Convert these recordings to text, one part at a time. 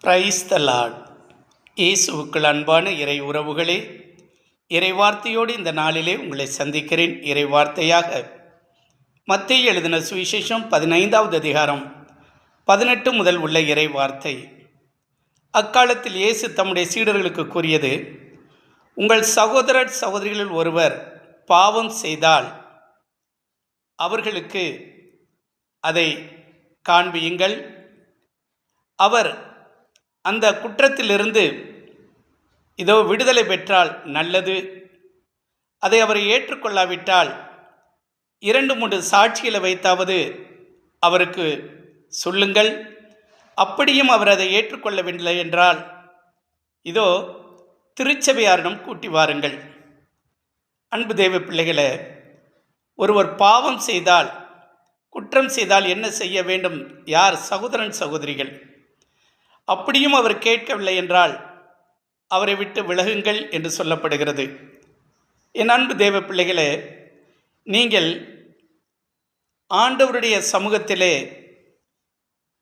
Praise the Lord. இயேசுவுக்குள் அன்பான இறை உறவுகளே, இறைவார்த்தையோடு இந்த நாளிலே உங்களை சந்திக்கிறேன். இறைவார்த்தையாக மத்தேயு எழுதின சுவிசேஷம் 15வது அதிகாரம் 18 முதல் உள்ள இறைவார்த்தை. அக்காலத்தில் இயேசு தம்முடைய சீடர்களுக்கு கூறியது, உங்கள் சகோதரர் சகோதரிகளில் ஒருவர் பாவம் செய்தால் அவர்களுக்கு அதை காண்பியுங்கள். அவர் அந்த குற்றத்திலிருந்து இதோ விடுதலை பெற்றால் நல்லது. அதை அவர் ஏற்றுக்கொள்ளாவிட்டால் 2-3 சாட்சிகளை வைத்தாவது அவருக்கு சொல்லுங்கள். அப்படியும் அவர் அதை ஏற்றுக்கொள்ளவில்லை என்றால் இதோ திருச்சபையாரிடம் கூட்டி வாருங்கள். அன்பு தேவ பிள்ளைகளே, ஒருவர் பாவம் செய்தால், குற்றம் செய்தால் என்ன செய்ய வேண்டும்? யார்? சகோதரன் சகோதரிகள். அப்படியும் அவர் கேட்கவில்லை என்றால் அவரை விட்டு விலகுங்கள் என்று சொல்லப்படுகிறது. என் அன்பு தேவ பிள்ளைகளே, நீங்கள் ஆண்டவருடைய சமூகத்திலே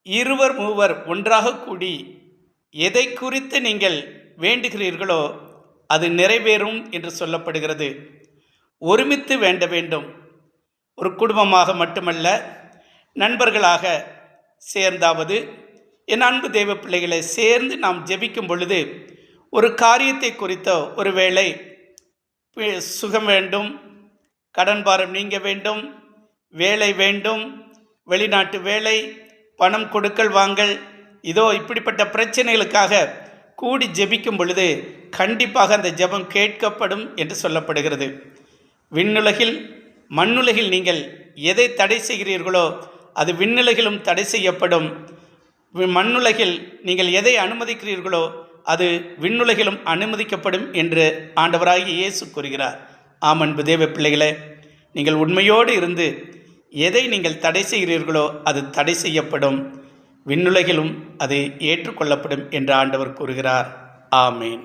2-3 ஒன்றாக கூடி எதை குறித்து நீங்கள் வேண்டுகிறீர்களோ அது நிறைவேறும் என்று சொல்லப்படுகிறது. ஒருமித்து வேண்ட வேண்டும். ஒரு குடும்பமாக மட்டுமல்ல, நண்பர்களாக சேர்ந்தாவது. என் அன்பு தேவ பிள்ளைகளை, சேர்ந்து நாம் ஜெபிக்கும் பொழுது ஒரு காரியத்தை குறித்தோ, ஒருவேளை சுகம் வேண்டும், கடன் பாரம் நீங்க வேண்டும், வேலை வேண்டும், வெளிநாட்டு வேலை, பணம் கொடுக்கல் வாங்கல், இதோ இப்படிப்பட்ட பிரச்சனைகளுக்காக கூடி ஜெபிக்கும் பொழுது கண்டிப்பாக அந்த ஜெபம் கேட்கப்படும் என்று சொல்லப்படுகிறது. விண்ணுலகில் மண்ணுலகில் நீங்கள் எதை தடை செய்கிறீர்களோ அது விண்ணுலகிலும் தடை செய்யப்படும். மண்ணுலகில் நீங்கள் எதை அனுமதிக்கிறீர்களோ அது விண்ணுலகிலும் அனுமதிக்கப்படும் என்று ஆண்டவராகிய இயேசு கூறுகிறார். ஆம் அன்பு தேவ பிள்ளைகளே, நீங்கள் உண்மையோடு இருந்து எதை நீங்கள் தடை செய்கிறீர்களோ அது தடை செய்யப்படும், விண்ணுலகிலும் அது ஏற்றுக்கொள்ளப்படும் என்று ஆண்டவர் கூறுகிறார். ஆமேன்.